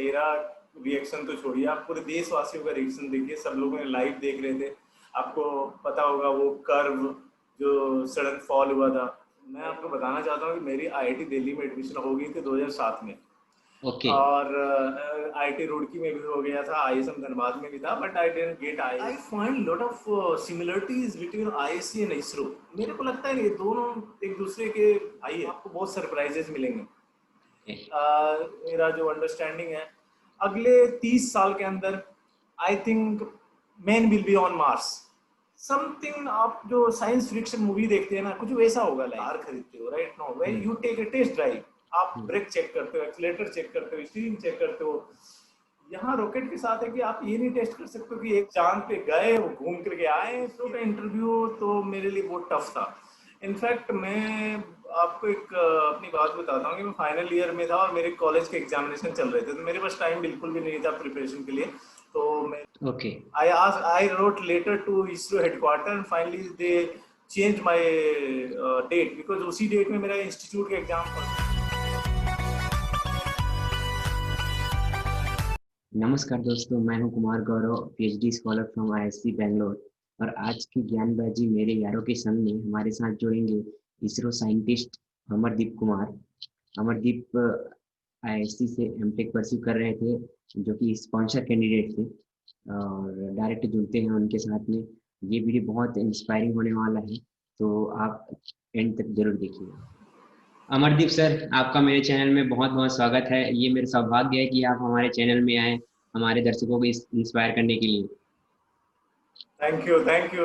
मेरा रिएक्शन तो छोड़िए, आप पूरे देशवासियों का रिएक्शन देखिए। सब लोगों ने लाइव देख रहे थे। आपको पता होगा वो कर्व जो सडन फॉल हुआ था। मैं आपको बताना चाहता हूँ कि मेरी आईआईटी दिल्ली में एडमिशन हो गई थी 2007 में। ओके। और आईआईटी रुड़की में भी हो गया था, आईएसएम धनबाद में भी था, but I didn't get I. I find lot of similarities between ISC and ISRO. मेरे को लगता है ये दोनों एक दूसरे के भाई है। आपको बहुत सरप्राइजेस मिलेंगे। मेरा जो अंडरस्टैंडिंग है, अगले 30 साल के अंदर I think man will be on Mars something. आप जो साइंस फिक्शन मूवी देखते हैं ना, कुछ वैसा होगा। लाइक कार खरीदते हो, right? No way you take a test drive. आप ब्रेक चेक करते हो, एक्सीलरेटर चेक करते हो, स्टीयरिंग चेक करते हो। यहाँ रॉकेट के साथ है कि आप ये नहीं टेस्ट कर सकते हो कि एक चांद पे गए, वो घूम करके आए। तो का इंटरव्यू तो मेरे लिए बहुत टफ था। इनफैक्ट मैं आपको एक अपनी बात बताता हूँ कि मैं फाइनल ईयर में था और मेरे कॉलेज के एग्जामिनेशन चल रहे थे, तो मेरे पास टाइम बिल्कुल भी नहीं था प्रिपरेशन के लिए। तो मैं okay. I wrote later to ISRO headquarter and finally they changed my date because उसी डेट में मेरा इंस्टीट्यूट का एग्जाम था। नमस्कार दोस्तों, मैं हूं Kumar Gaurav, PhD scholar from IISc Bangalore. और आज की ज्ञानबाजी मेरे यारों के संग में हमारे साथ जुड़ेंगे इसरो साइंटिस्ट अमरदीप कुमार। अमरदीप आईआईएससी से एमटेक परस्यू कर रहे थे, जो कि स्पॉन्सर कैंडिडेट थे, और डायरेक्ट जुड़ते हैं उनके साथ में। ये वीडियो बहुत इंस्पायरिंग होने वाला है, तो आप एंड तक जरूर देखिएगा। अमरदीप सर, आपका मेरे चैनल में बहुत बहुत स्वागत है। ये मेरा सौभाग्य है कि आप हमारे चैनल में आए हमारे दर्शकों को इंस्पायर करने के लिए। Thank you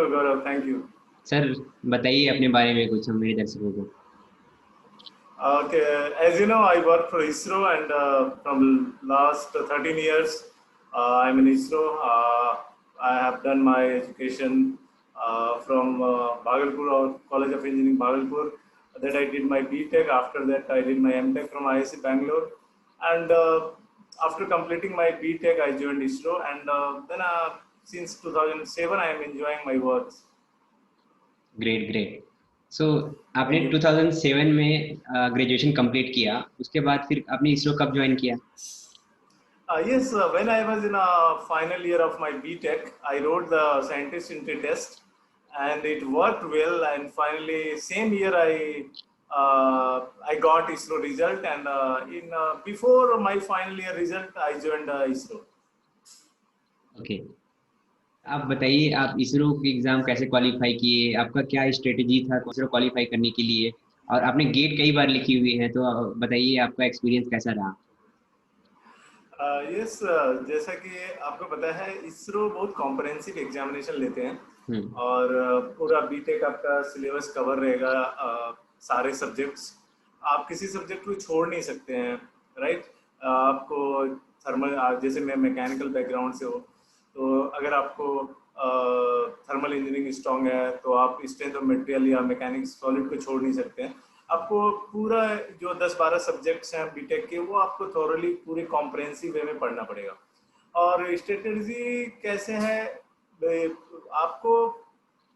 Gaurav, thank you. Sir, बताइए अपने बारे में कुछ हम मेरे दर्शकों को। Okay, as you know, I work for ISRO and from last 13 years, I'm in ISRO. I have done my education from Bhagalpur or College of Engineering, Bhagalpur. That I did my BTech. After that, I did my MTech from IISc Bangalore. And after completing my BTech, I joined ISRO. And then since 2007, I am enjoying my work. Great great. So आपने Thank you. 2007 में graduation complete किया, उसके बाद फिर आपने इसरो कब join किया? Yes, when I was in a final year of my BTech, I wrote the scientist entry test, and it worked well. And finally, same year I got ISRO result, and in before my final year result, I joined ISRO. Okay. आप बताइए, आप इसरो के exam कैसे qualify किए? आपका क्या strategy था ISRO qualify करने के लिए? और आपने गेट कई बार लिखी हुई है, तो बताइए आपका एक्सपीरियंस कैसा रहा? यस, जैसा कि आपको पता है, इसरो बहुत कॉम्प्रहेंसिव एग्जामिनेशन लेते हैं। हम्म। और पूरा बीटेक आपका सिलेबस कवर रहेगा, सारे सब्जेक्ट्स। आप किसी सब्जेक्ट को छोड़ नहीं सकते हैं, राइट? आपको थर्मल, जैसे मैं मैकेनिकल बैकग्राउंड से हो, तो अगर आपको थर्मल इंजीनियरिंग स्ट्रॉन्ग है तो आप स्ट्रेंथ ऑफ मटेरियल या मैकेनिक्स सॉलिड को छोड़ नहीं सकते हैं। आपको पूरा जो 10-12 सब्जेक्ट्स हैं बीटेक के, वो आपको थॉरली पूरे कॉम्प्रहेंसिव वे में पढ़ना पड़ेगा। और स्ट्रेटेजी कैसे है, आपको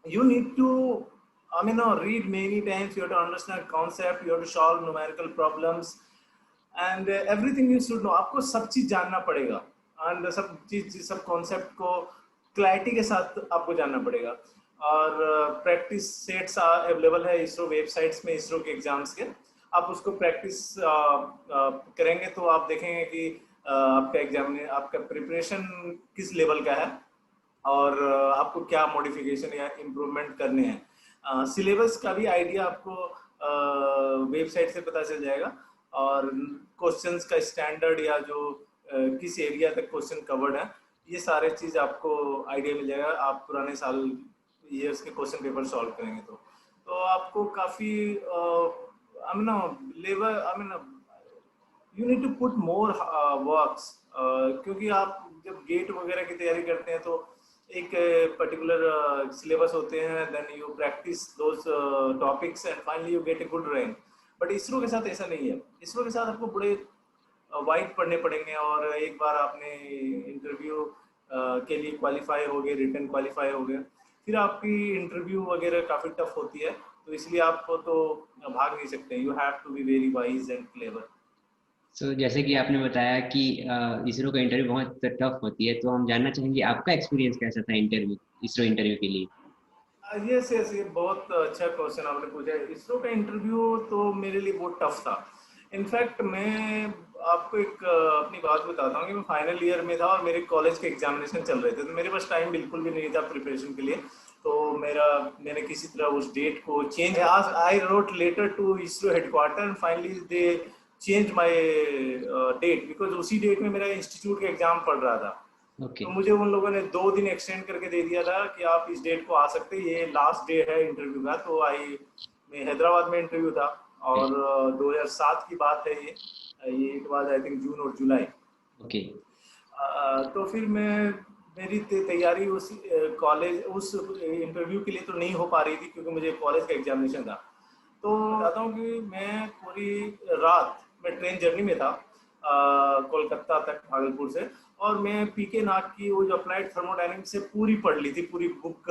you need to, I mean, read many times. You have to understand concept, you have to solve numerical problems, and everything you should know. आपको सब चीज जानना पड़ेगा, and सब कॉन्सेप्ट को क्लैरिटी के साथ आपको जानना पड़ेगा। और प्रैक्टिस सेट्स अवेलेबल है इसरो वेबसाइट्स में, इसरो के एग्जाम्स के। आप उसको प्रैक्टिस करेंगे तो आप देखेंगे कि आपका एग्जाम में आपका प्रिपरेशन किस लेवल का है, और आपको क्या मॉडिफिकेशन या इम्प्रूवमेंट करने हैं। सिलेबस का भी आइडिया आपको वेबसाइट से पता चल जाएगा, और क्वेश्चंस का स्टैंडर्ड या जो किस एरिया तक क्वेश्चन कवर्ड है, ये सारे चीज़ आपको आइडिया मिल जाएगा। आप पुराने साल ईयर्स के क्वेश्चन पेपर सॉल्व करेंगे तो आपको काफ़ी I mean level, I mean you need to put more works, क्योंकि आप जब गेट वगैरह की तैयारी करते हैं तो एक पर्टिकुलर सिलेबस होते हैं, then you practise those topics and finally you get a good rank. But ISRO के साथ ऐसा नहीं है। इसरो के साथ आपको बड़े वाइड पढ़ने पड़ेंगे, और एक बार आपने इंटरव्यू के लिए क्वालिफाई हो गए, रिटन क्वालिफाई हो गए, फिर आपकी इंटरव्यू वगैरह काफ़ी टफ होती है, तो इसलिए आप तो भाग नहीं सकते। You have to be very wise and clever. जैसे कि आपने बताया कि इसरो का इंटरव्यू बहुत टफ होती है, तो हम जानना चाहेंगे आपका एक्सपीरियंस कैसा था इंटरव्यू, इसरो इंटरव्यू के लिए। यस यस, ये बहुत अच्छा क्वेश्चन आपने पूछा है। इसरो का इंटरव्यू तो मेरे लिए बहुत टफ था। इनफैक्ट मैं आपको एक अपनी बात बताता हूँ कि मैं फाइनल ईयर में था और मेरे कॉलेज के एग्जामिनेशन चल रहे थे, तो मेरे पास टाइम बिल्कुल भी नहीं था प्रिपरेशन के लिए। तो मैंने किसी तरह उस डेट को change, I wrote letter to ISRO headquarter and finally they change my date, because उसी डेट में मेरा इंस्टीट्यूट का एग्जाम पड़ रहा था। ओके। तो मुझे उन लोगों ने 2 दिन एक्सटेंड करके दे दिया था कि आप इस डेट को आ सकते हैं, ये लास्ट डे है इंटरव्यू का। तो आई, मैं हैदराबाद में इंटरव्यू था ओके। और 2007 की बात है ये इट वाज आई थिंक जून और जुलाई। ओके। तो फिर मेरी तैयारी उस कॉलेज उस इंटरव्यू के लिए तो नहीं हो पा रही थी क्योंकि मुझे कॉलेज का एग्जामिनेशन था। तो बताता हूँ कि मैं पूरी रात मैं ट्रेन जर्नी में था कोलकाता तक भागलपुर से, और मैं पीके नाग की वो जो अप्लाइड थर्मोडायनेमिक्स से पूरी पढ़ ली थी, पूरी बुक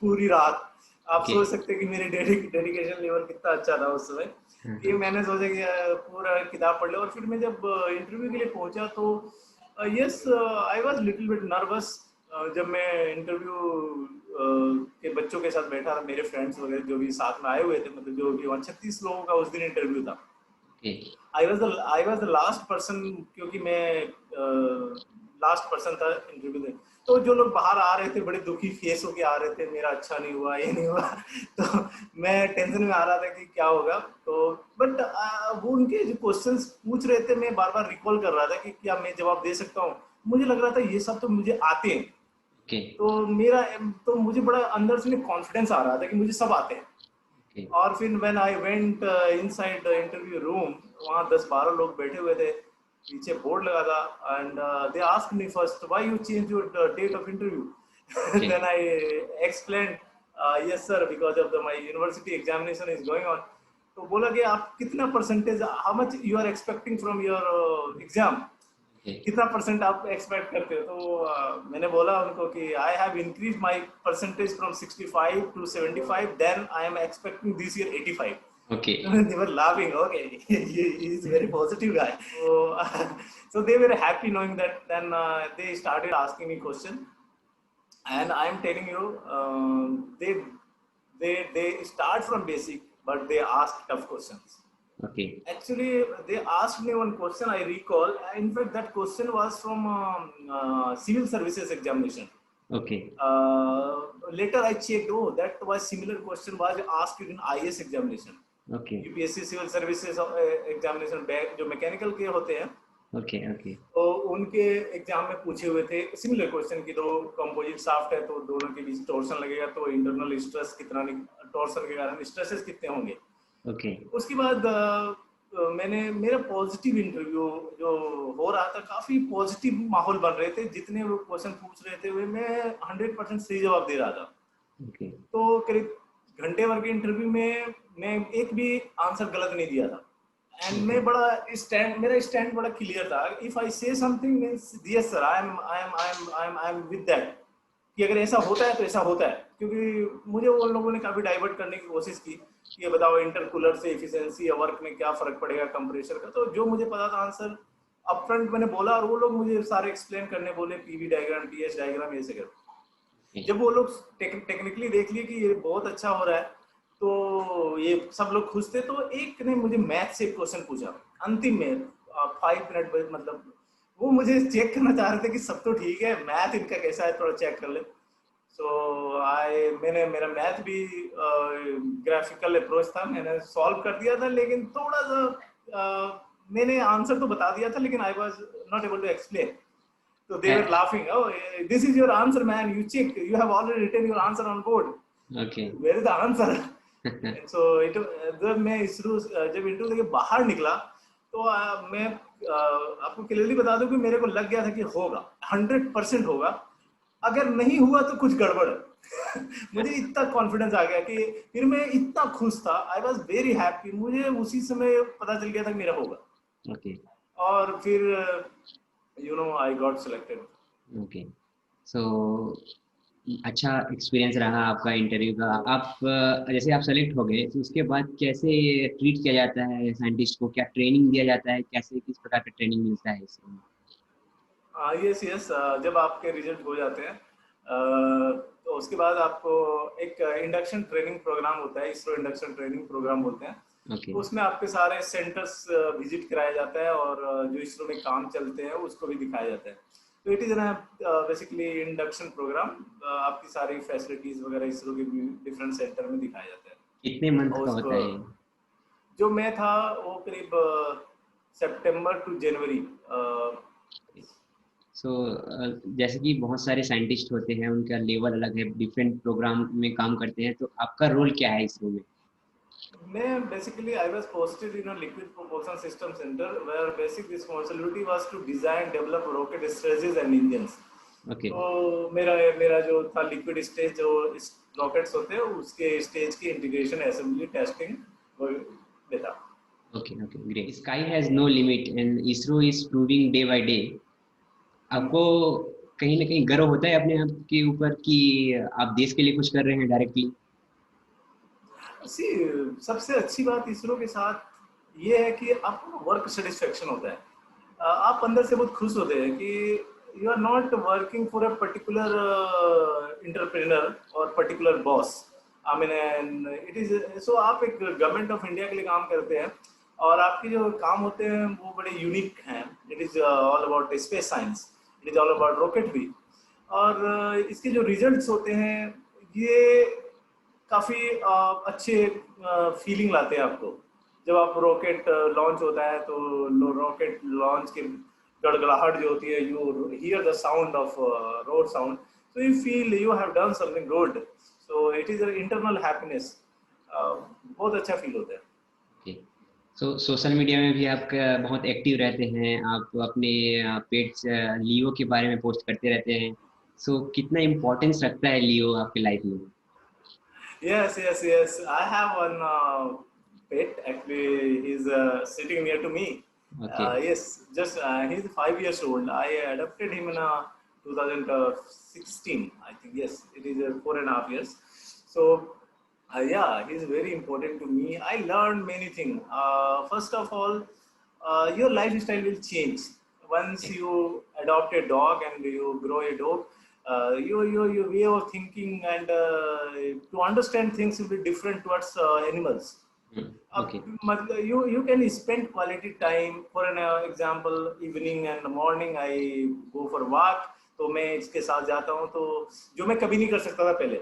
पूरी रात। आप ओके। सोच सकते हैं कि मेरे डेडिकेशन लेवल कितना अच्छा था उस समय, हाँ कि हाँ। मैंने सोचा कि पूरा किताब पढ़ लिया। और फिर मैं जब इंटरव्यू के लिए पहुंचा तो yes I was little bit nervous. जब मैं इंटरव्यू के बच्चों के साथ बैठा था, मेरे फ्रेंड्स वगैरह जो भी साथ में आए हुए थे, मतलब जो भी 36 लोगों का उस दिन इंटरव्यू था। Okay. I was the last person, क्योंकि मैं लास्ट पर्सन था इंटरव्यू में। तो जो लोग बाहर आ रहे थे बड़े दुखी फेस होके आ रहे थे, मेरा अच्छा नहीं हुआ, ये नहीं हुआ। तो मैं टेंशन में आ रहा था कि क्या होगा। तो बट वो उनके जो क्वेश्चंस पूछ रहे थे, मैं बार बार रिकॉल कर रहा था कि क्या मैं जवाब दे सकता हूँ। मुझे लग रहा था ये सब तो मुझे आते हैं। ओके। तो मेरा तो मुझे बड़ा अंदर से कॉन्फिडेंस आ रहा था कि मुझे सब आते हैं। ओके। और फिर when I went inside the interview room, वहाँ 10-12 लोग बैठे हुए थे, पीछे बोर्ड लगा था, and they asked me first why you change your date of interview. Okay. Then I explain, yes sir because of the my university examination is going on. तो बोला कि आप कितना percentage, how much you are expecting from your exam, okay. कितना percent आप expect करते हो। तो मैंने बोला उनको कि I have increase my percentage from 65 to 75, then I am expecting this year 85। Okay. They were laughing. Okay, he is a very positive guy. So, so they were happy knowing that. Then they started asking me question, and I am telling you, they start from basic, but they ask tough questions. Okay. Actually, they asked me one question I recall. In fact, that question was from civil services examination. Okay. Later I checked, oh, that was similar question was asked in IS examination. Okay. UPSC civil services examination जो mechanical के होते हैं, okay. Okay. तो उनके exam में पूछे हुए थे सिमिलर क्वेश्चन की। दो कंपोजिट शाफ्ट है तो दोनों के बीच टॉर्सन लगेगा, तो इंटरनल स्ट्रेस कितना, टॉर्सन के कारण स्ट्रेसेस कितने होंगे। ओके। उसके बाद मैंने मेरा पॉजिटिव इंटरव्यू जो हो रहा था, काफी पॉजिटिव माहौल बन रहे थे, जितने वो क्वेश्चन पूछ रहे थे वे मैं 100% सही जवाब दे रहा था। ओके। तो करीब घंटे भर के इंटरव्यू में मैं एक भी आंसर गलत नहीं दिया था। And okay. मैं बड़ा मेरा स्टैंड बड़ा क्लियर था। इफ आई से something means yes sir, I am with that, कि अगर ऐसा होता है तो ऐसा होता है। क्योंकि मुझे उन लोगों ने काफी डाइवर्ट करने की कोशिश की कि ये बताओ इंटरकूलर से एफिशिएंसी या वर्क में क्या फर्क पड़ेगा कंप्रेसर का। तो जो मुझे पता था आंसर अपफ्रंट मैंने बोला, और वो लोग मुझे सारे एक्सप्लेन करने बोले, पीवी डायग्राम, टीएच डायग्राम, ये सब। जब वो लोग टेक्निकली देख लिए कि ये बहुत अच्छा हो रहा है, तो ये सब लोग खुश थे। तो एक ने मुझे मैथ से एक क्वेश्चन पूछा अंतिम में, 5 मिनट बाद, मतलब वो मुझे चेक करना चाह रहे थे कि सब तो ठीक है, मैथ इनका कैसा है, थोड़ा चेक कर ले। सो मैंने मेरा मैथ भी ग्राफिकल अप्रोच था, मैंने सॉल्व कर दिया था, लेकिन थोड़ा सा मैंने आंसर तो बता दिया था, लेकिन I was not able to explain. So they were laughing. Oh, this is your answer, man. You checked. You have already written your answer on board. Okay. Where is the answer? And so जब मैं जब interview के बाहर निकला, तो मैं आपको clearly बता दूं कि मेरे को लग गया था कि होगा, 100% होगा। अगर नहीं हुआ तो कुछ गड़बड़ है। मुझे इतना कॉन्फिडेंस आ गया कि फिर मैं इतना खुश था, आई वॉज वेरी हैप्पी। मुझे उसी समय पता चल गया था कि मेरा होगा। ओके। और फिर आई गॉट सिलेक्टेड। ओके। सो अच्छा एक्सपीरियंस रहा आपका इंटरव्यू का। आप जैसे आप सेलेक्ट हो गए तो उसके बाद कैसे ट्रीट किया जाता है साइंटिस्ट को, क्या ट्रेनिंग दिया जाता है, कैसे किस प्रकार का ट्रेनिंग मिलता है इसमें? यस यस, जब आपके रिजल्ट हो जाते हैं तो उसके बाद आपको एक इंडक्शन ट्रेनिंग प्रोग्राम होता है, इसरो इंडक्शन ट्रेनिंग प्रोग्राम बोलते हैं। ओके। तो उसमें आपके सारे सेंटर्स विजिट कराया जाता है और जो इसरो में काम चलते हैं उसको भी दिखाया जाता है। तो it is an basically induction programme, आपकी सारी फैसिलिटीज़ वगैरह इसरो के डिफरेंट सेंटर में दिखाया जाता है। कितने मंथ और का उसको होता है? जो मैं था वो करीब सितंबर टू जनवरी। सो जैसे कि बहुत सारे साइंटिस्ट होते हैं, उनका लेवल अलग है, डिफरेंट प्रोग्राम में काम करते हैं, तो आपका रोल क्या है इसरो में? मैं basically I was posted in a liquid propulsion system center where basic responsibility was to design, develop rocket stages and engines. Okay. तो मेरा मेरा जो था लिक्विड स्टेज, जो रॉकेट्स होते हैं उसके स्टेज की इंटीग्रेशन, असेंबली, टेस्टिंग वो देता। Okay okay great. Sky has no limit and ISRO is proving day by day. आपको कहीं ना कहीं गर्व होता है अपने आप के ऊपर कि आप देश के लिए कुछ कर रहे हैं डायरेक्टली? सी, सबसे अच्छी बात इसरो के साथ ये है कि आपको वर्क सेटिस्फेक्शन होता है। आप अंदर से बहुत खुश होते हैं कि you are not working for a particular entrepreneur और particular boss. I mean it is so आप एक गवर्नमेंट ऑफ इंडिया के लिए काम करते हैं और आपके जो काम होते हैं वो बड़े यूनिक हैं। It is all about space science, it is all about rocket भी। और इसके जो रिजल्ट्स होते हैं ये काफ़ी अच्छे फीलिंग लाते हैं आपको। जब आप रॉकेट लॉन्च होता है तो रॉकेट लॉन्च की गड़गड़ाहट जो होती है, you here the sound of road sound, so you feel you have done something good, so it is an internal happiness। बहुत अच्छा फील होता है। ओके। सो सोशल मीडिया में भी आप बहुत एक्टिव रहते हैं, आप अपने पेट्स लियो के बारे में पोस्ट करते रहते हैं। सो कितना इम्पोर्टेंस रखता है लियो आपकी लाइफ में? Yes, yes, yes. I have one pet. Actually, he's sitting near to me. Okay. Yes, just he's 5 years old. I adopted him in 2016, I think. Yes, it is 4.5 years. So, yeah, he's very important to me. I learned many things. First of all, your lifestyle will change once you adopt a dog and you grow a dog. Your way of thinking and to understand things will be different towards animals. अब okay. मतलब you can spend quality time, for an example evening and morning I go for walk, तो मैं इसके साथ जाता हूँ, तो जो मैं कभी नहीं कर सकता था पहले।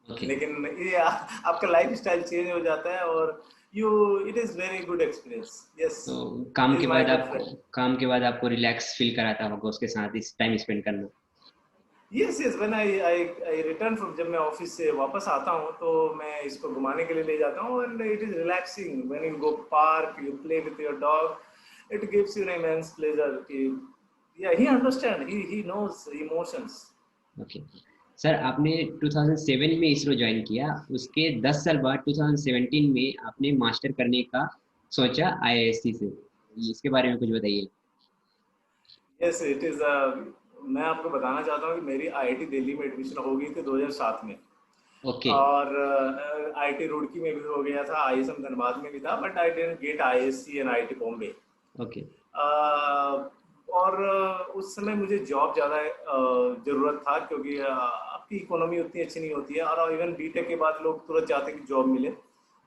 ओके। लेकिन ये आपका लाइफ स्टाइल चेंज हो जाता है और you it is very good experience. Yes, तो इज माय गुड फ्रेंड। काम के बाद आपको रिलैक्स फील कराता होगा उसके साथ इस टाइम स्पेंड करना? Yes yes, when I return from, जब मैं ऑफिस से वापस आता हूँ तो मैं इसको घुमाने के लिए ले जाता हूँ and it is relaxing when you go park, you play with your dog, it gives you an immense pleasure कि yeah he understand, he knows emotions. Okay. Sir आपने 2007 में इसरो ज्वाइन किया, उसके 10 साल बाद 2017 में आपने मास्टर करने का सोचा आईआईएससी से। इसके बारे में कुछ बताइए। यस इट इज मैं आपको बताना चाहता हूँ कि मेरी आईआईटी दिल्ली में एडमिशन हो गई थी 2007 में। ओके। और आईआईटी रुड़की में भी हो गया था, आईएसएम धनबाद में भी था, but I didn't get ISC and IIT Bombay. Okay. और उस समय मुझे जॉब ज़्यादा ज़रूरत था क्योंकि आपकी इकोनॉमी उतनी अच्छी नहीं होती है और इवन बीटेक के बाद लोग तुरंत चाहते हैं कि जॉब मिले,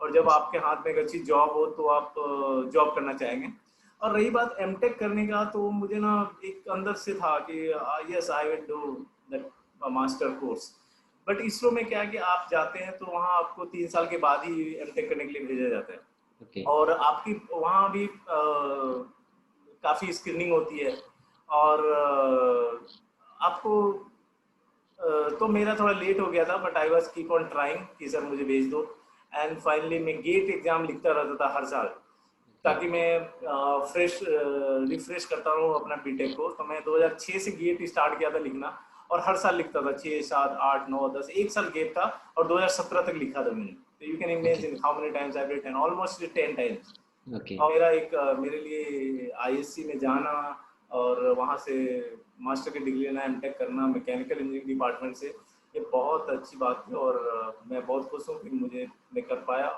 और जब आपके हाथ में एक अच्छी जॉब हो तो आप जॉब करना चाहेंगे। और रही बात एमटेक करने का, तो मुझे ना एक अंदर से था कि yes I will do that master course. But ISRO में क्या है कि आप जाते हैं तो वहाँ आपको 3 साल के बाद ही एमटेक करने के लिए भेजा जाता है ओके। और आपकी वहाँ भी काफ़ी स्क्रीनिंग होती है और आपको तो मेरा थोड़ा लेट हो गया था, but I was keep on trying कि सर मुझे भेज दो। एंड फाइनली मैं गेट एग्ज़ाम लिखता रहता था हर साल, ओके। ताकि मैं फ्रेश रिफ्रेश करता रहूँ अपना बीटेक को। तो मैं 2006 से गेट स्टार्ट किया था लिखना और हर साल लिखता था, 6 7 8 9 10, एक साल गेट था और 2017 तक लिखा था मैंने। तो you can okay. Imagine how many times I written, almost 10 times. Okay. और मेरा एक मेरे लिए आईएससी में जाना और वहाँ से मास्टर की डिग्री लेना, एमटेक करना मैकेनिकल इंजीनियरिंग डिपार्टमेंट से, ये बहुत अच्छी बात है और मैं बहुत खुश हूँ कि मुझे मैं कर पाया।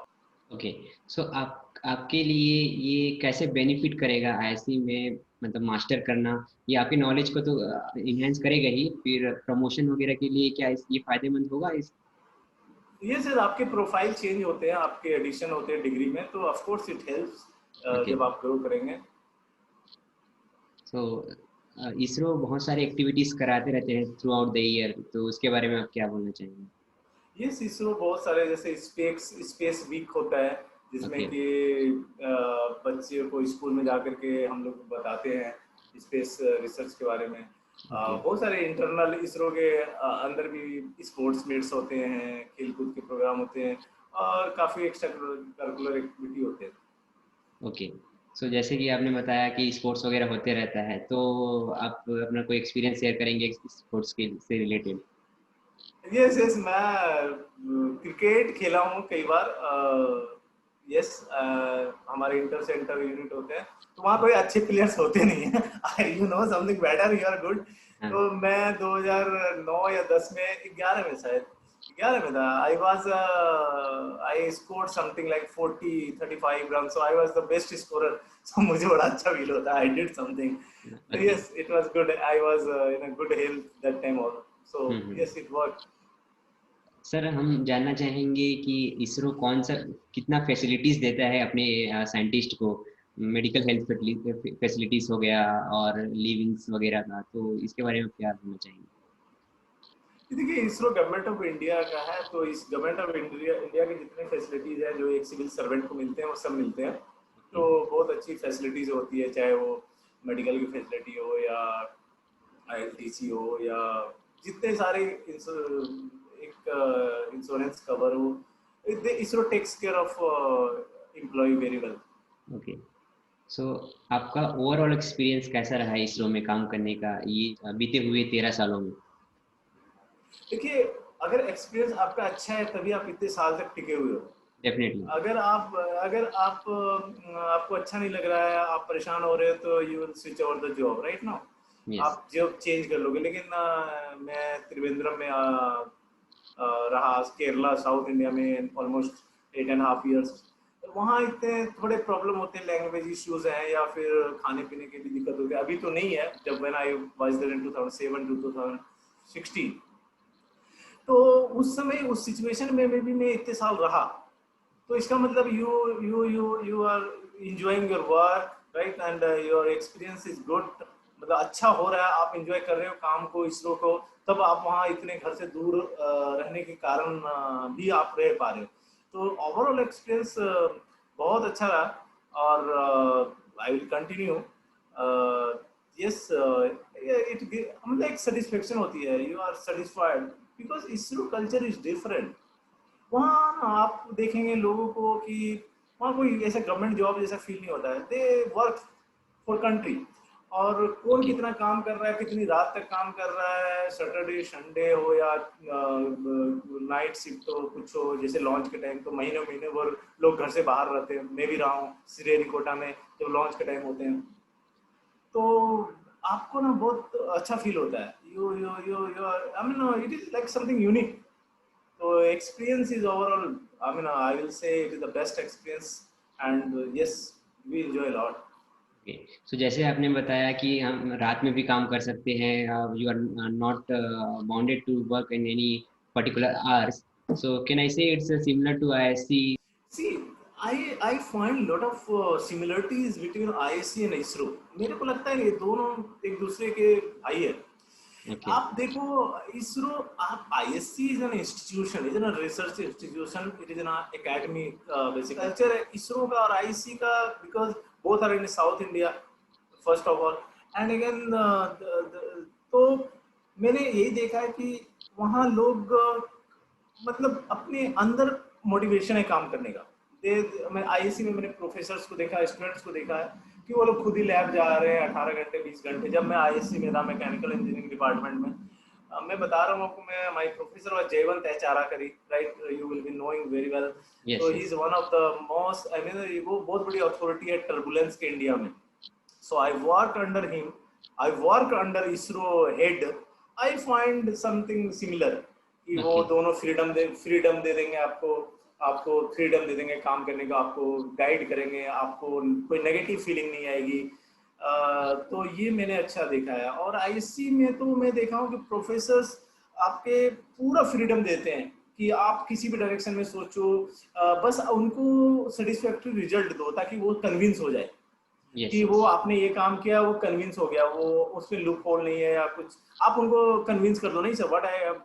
ओके। सो आप आपके लिए ये कैसे बेनिफिट करेगा आईआईसी में मतलब मास्टर करना? ये आपके नॉलेज को तो इनहेंस करेगा ही, फिर प्रमोशन वगैरह के लिए क्या ये फायदेमंद होगा इस? ये सर आपके प्रोफाइल चेंज होते हैं, आपके एडिशन होते हैं डिग्री में, तो of course it helps okay. जब आप ग्रो करेंगे। सो इसरो बहुत सारी एक्टिविटीज कराते रहते हैं थ्रू आउट द ईयर, तो उसके बारे में आप क्या बोलना चाहेंगे? ये इसरो बहुत सारे जैसे स्पेस स्पेस वीक होता है जिसमें ओके। कि बच्चे को स्कूल में जाकर के हम लोग बताते हैं स्पेस रिसर्च के बारे में। ओके। बहुत सारे इंटरनल इसरो के अंदर भी स्पोर्ट्स मीट्स होते हैं, खेलकूद के प्रोग्राम होते हैं और काफ़ी एक्स्ट्रा करिकुलर एक्टिविटी होते हैं। ओके। सो जैसे कि आपने बताया कि स्पोर्ट्स वगैरह होते रहता है, तो आप अपना कोई एक्सपीरियंस शेयर करेंगे स्पोर्ट्स के से रिलेटेड? यस यस, मैं क्रिकेट खेला हूँ कई बार। यस, हमारे इंटर सेंटर यूनिट होते हैं तो वहाँ कोई अच्छे प्लेयर्स होते नहीं हैं। You know something better, you are good. हाँ। तो मैं 2009 या 10 में, 11 में शायद, 11 में था। I was I scored something like 40-35 run, so I was the best scorer. So मुझे बड़ा अच्छा फील होता है, I did something. So okay. yes, it was good. I was in a good health that time also. So hmm. yes, it worked. Sir हम जानना चाहेंगे कि इसरो कौन सा कितना फैसिलिटीज देता है अपने साइंटिस्ट को? मेडिकल हेल्थ फैसिलिटीज हो गया और लिविंग्स वगैरह का, तो इसके बारे में क्या बोलना चाहेंगे? देखिए, इसरो गवर्नमेंट ऑफ इंडिया का है, तो इस गवर्नमेंट ऑफ इंडिया इंडिया की जितनी फैसिलिटीज है जो एक सिविल सर्वेंट को मिलते हैं वो सब मिलते हैं। ओके। तो बहुत अच्छी फैसिलिटीज होती है, चाहे वो मेडिकल की फैसिलिटी हो या आईएलटीसी हो या जितने सारे एक इंश्योरेंस कवर हो। ISRO takes care of employ very well. Okay. So आपका ओवरऑल एक्सपीरियंस कैसा रहा है इसरो में काम करने का, ये बीते हुए 13 सालों में? देखिए, अगर एक्सपीरियंस आपका अच्छा है तभी आप इतने साल तक टिके हुए हो। डेफिनेटली। अगर आप आपको अच्छा नहीं लग रहा है, आप परेशान हो रहे हो, तो you will switch over the job, right now. Yes. आप जॉब चेंज कर लोगे। लेकिन मैं त्रिवेंद्रम में रहा, केरला साउथ इंडिया में ऑलमोस्ट 8.5 years। वहाँ इतने थोड़े प्रॉब्लम होते हैं, लैंग्वेज इश्यूज हैं या फिर खाने पीने की भी दिक्कत होती है। अभी तो नहीं है, जब when I was there in 2007 to 2016। तो उस समय उस सिचुएशन में भी मैं इतने साल रहा, तो इसका मतलब you are enjoying your work, right, and your experience is good. मतलब अच्छा हो रहा है, आप इंजॉय कर रहे हो काम को, इसरो को, तब आप वहाँ इतने घर से दूर रहने के कारण भी आप रह पा रहे हो। तो ओवरऑल एक्सपीरियंस बहुत अच्छा रहा और I will continue. Yes, it मतलब एक सेटिस्फेक्शन होती है, you are satisfied because ISRO culture is different. वहाँ आप देखेंगे लोगों को कि वहाँ कोई ऐसा गवर्नमेंट जॉब जैसा फील नहीं होता है। They work for country. और कौन ओके। कितना काम कर रहा है, कितनी रात तक काम कर रहा है, सैटरडे संडे हो या नाइट शिफ्ट हो, कुछ हो, जैसे लॉन्च के टाइम तो महीने महीने भर लोग घर से बाहर रहते हैं। मैं भी रहा हूँ श्रीहरिकोटा में जब लॉन्च के टाइम होते हैं। तो आपको ना बहुत अच्छा फील होता है। You I mean it is like something unique. So experience is overall, I mean, I will say it is the best experience, and yes, we enjoy a lot. Okay. So जैसे आपने बताया कि हम रात में भी काम कर सकते हैं, you are not bounded to work in any particular hours, so can I say it's similar to ISC? See, I find lot of similarities between ISC and ISRO. मेरे को लगता है ये दोनों एक दूसरे के भाई है। ओके। आप देखो, इसरो, आप ISC is an institution, is an research institution, it is an academy. Basic culture है इसरो का और आईएससी का, because both are in South India first of all. And again तो मैंने यही देखा है कि वहाँ लोग मतलब अपने अंदर मोटिवेशन है काम करने का। मैं आईएससी में मैंने प्रोफेसर्स को देखा, स्टूडेंट्स को देखा है कि वो लोग खुद ही लैब जा रहे हैं 18 घंटे 20 घंटे। जब मैं आईएससी में था, मैकेनिकल इंजीनियरिंग डिपार्टमेंट में, मैं बता रहा हूँ आपको, मैं my professor was Jaywant H Arakari, right, you will be knowing very well. Yes. So he yes. Is one of the most, I mean वो बहुत बड़ी अथॉरिटी है टर्बुलेंस के इंडिया में। So I work under him. I work under ISRO head. I find something similar. कि वो okay. दोनों freedom दे देंगे आपको, आपको फ्रीडम दे देंगे काम करने का, आपको गाइड करेंगे, आपको कोई नेगेटिव फीलिंग नहीं आएगी। तो ये मैंने अच्छा देखा है। और आईएससी में तो मैं देखा हूँ कि प्रोफेसर्स आपके पूरा फ्रीडम देते हैं कि आप किसी भी डायरेक्शन में सोचो, बस उनको सेटिस्फैक्टरी रिजल्ट दो ताकि वो कन्विंस हो जाए यस कि यस। वो आपने ये काम किया, वो कन्विंस हो गया, वो उसमें लूप होल नहीं है या कुछ। आप उनको कन्विंस कर दो, नहीं sir what I have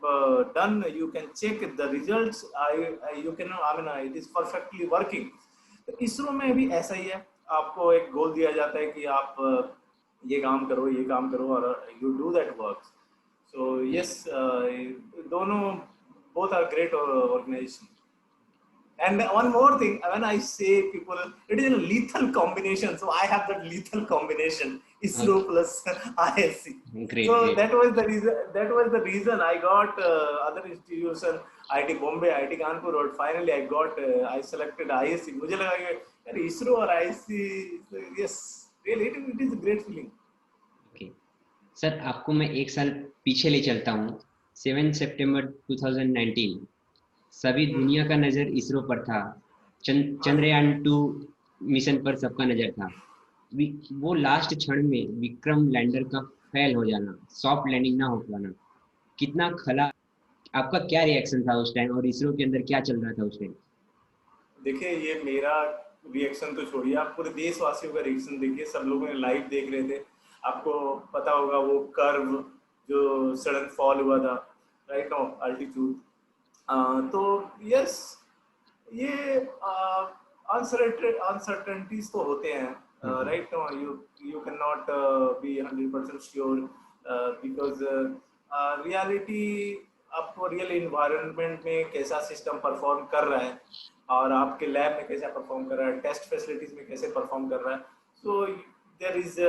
done, you can check the results, I you can, I mean it is perfectly working. तो इसरो में भी ऐसा ही है, आपको एक गोल दिया जाता है कि आप ये काम करो, ये काम करो, और you do that work. So yes, दोनों both are great organization. And one more thing, when I say people, it is a lethal combination. So I have that lethal combination, ISRO okay. plus ISC. Great So great. that was the reason. That was the reason I got other institution, IIT Bombay, IIT Kanpur, or finally I got I selected ISC. मुझे लगा कि यार ISRO और ISC, yes, really it is a great feeling. Okay sir, आपको मैं एक साल पीछे ले चलता हूँ। 7 सितंबर 2019, सभी दुनिया का नजर इसरो पर था। हाँ जी। चंद्रयान 2 मिशन पर सबका नजर था। वो लास्ट क्षण में विक्रम लैंडर का फेल हो जाना, सॉफ्ट लैंडिंग ना हो पाना, कितना खला। आपका क्या रिएक्शन था उस टाइम, और इसरो के अंदर क्या चल रहा था उस टाइम? देखिए ये मेरा रिएक्शन तो छोड़िए, आप पूरे देशवासियों का रिएक्शन देखिए, सब लोगों ने लाइव देख रहे थे। आपको पता होगा वो कर्व जो सडन फॉल हुआ था, राइट नो अल्टीट्यूड। तो यस, ये अनसर्टेनिटीज तो होते हैं, hmm. Right no, you you can not बी 100% श्योर, बिकॉज रियलिटी आपको रियल इन्वायरमेंट में कैसा सिस्टम परफॉर्म कर रहा है और आपके लैब में कैसा परफॉर्म कर रहा है, टेस्ट फैसिलिटीज में कैसे परफॉर्म कर रहा है। So there is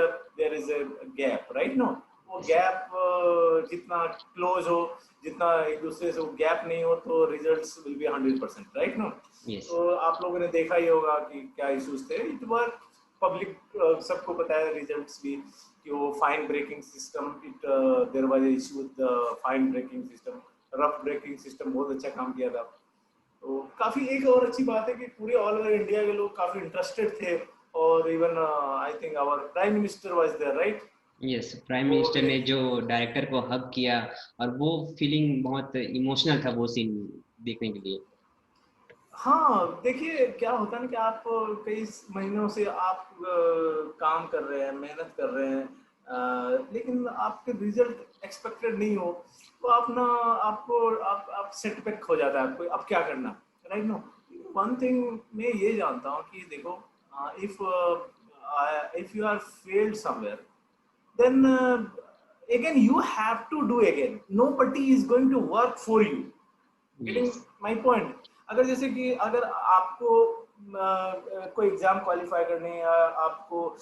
a gap, right no. वो यस गैप जितना क्लोज हो, जितना एक दूसरे से वो गैप नहीं हो, तो results will be 100%, right no. Yes. तो आप लोगों ने देखा ही होगा कि क्या इश्यूज थे, इट वर्क पब्लिक, सबको पता है रिजल्ट्स भी कि वो fine braking system, it there was issue with the fine braking system, rough braking system बहुत अच्छा काम किया था। तो काफी एक और अच्छी बात है कि पूरे ऑल ओवर इंडिया के लोग काफी इंटरेस्टेड थे, और even I think our prime minister was there, right. Yes, prime वो मिनिस्टर ने जो डायरेक्टर को हग किया, और वो फीलिंग बहुत इमोशनल था, वो सीन देखने के लिए। हाँ, देखिए क्या होता है ना कि आप कई महीनों से आप काम कर रहे हैं, मेहनत कर रहे हैं, लेकिन आपके रिजल्ट एक्सपेक्टेड नहीं हो, तो आप ना, आपको आप सेटबैक हो जाता है आपको, अब क्या करना, राइट नो। वन थिंग मैं ये जानता हूँ कि देखो, if if you are failed somewhere, then again you have to do again, nobody is going to work for you, getting yes my point. अगर जैसे कि अगर आपको कोई एग्जाम क्वालिफाई करने है, या आपको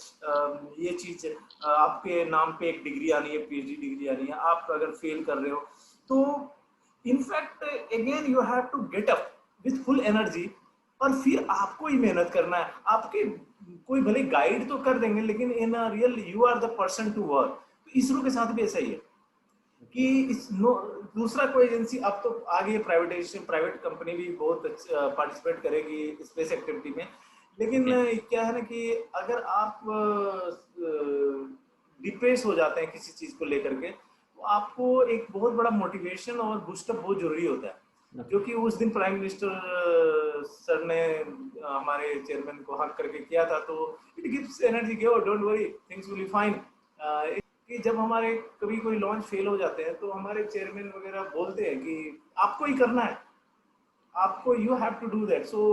ये चीज आपके नाम पे एक डिग्री आनी है, पीएचडी डिग्री आनी है, आप अगर फेल कर रहे हो, तो in fact again you have to get up with full energy, और फिर आपको ही मेहनत करना है। आपके कोई भले गाइड तो कर देंगे, लेकिन in real you are the person to work. तो इसरो के साथ भी ऐसा ही है कि दूसरा कोई एजेंसी, अब तो आगे प्राइवेटाइजेशन, प्राइवेट कंपनी भी बहुत पार्टिसिपेट करेगी स्पेस एक्टिविटी में, लेकिन ओके। क्या है ना कि अगर आप डिप्रेस हो जाते हैं किसी चीज को लेकर के, तो आपको एक बहुत बड़ा मोटिवेशन और बूस्टअप बहुत जरूरी होता है, जो कि उस दिन प्राइम मिनिस्टर सर ने हमारे चेयरमैन को हक करके किया था। तो it gives energy, go don't worry, things will be fine. कि जब हमारे कभी कोई लॉन्च फेल हो जाते हैं, तो हमारे चेयरमैन वगैरह बोलते हैं कि आपको ही करना है, आपको, you have to do that. So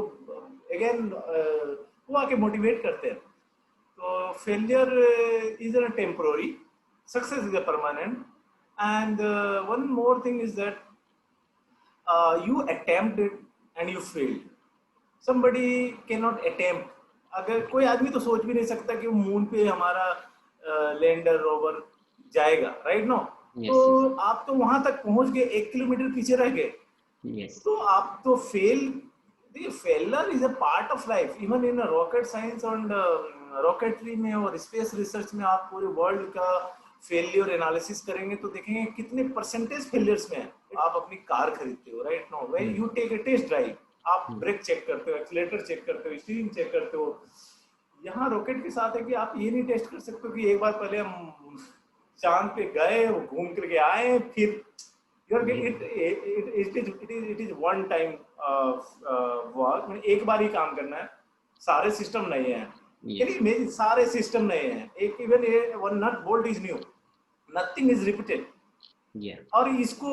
again वो आके मोटिवेट करते हैं। तो failure is a temporary, success is a permanent. And one more thing is that you attempted and you failed. Somebody cannot attempt, अगर कोई आदमी तो सोच भी नहीं सकता कि वो मून पे हमारा लैंडर रोवर जाएगा, राइट नो। तो यस यस। आप तो वहां तक पहुंच गए, 1 किलोमीटर पीछे रह गए, यस तो आप तो फेल। देखिए failure is a part of life, even in rocket science and rocketry में और स्पेस रिसर्च में आप पूरे वर्ल्ड का फेलियर एनालिसिस करेंगे तो देखेंगे कितने परसेंटेज फेलियर्स में है, आप अपनी कार खरीदते हो, right no, when you take a test drive, आप ब्रेक चेक करते हो, एक्सीलरेटर चेक करते हो, स्टीयरिंग चेक करते हो। यहाँ रॉकेट के साथ है कि आप ये नहीं टेस्ट कर सकते हो कि एक बार पहले हम चांद पे गए, वो घूम करके आए, फिर it is one time work, मतलब एक बार ही काम करना है, सारे सिस्टम नए हैं। यस। इमेजिन, सारे सिस्टम नए हैं, एक even one nut bolt is new, nothing is repeated. या और इसको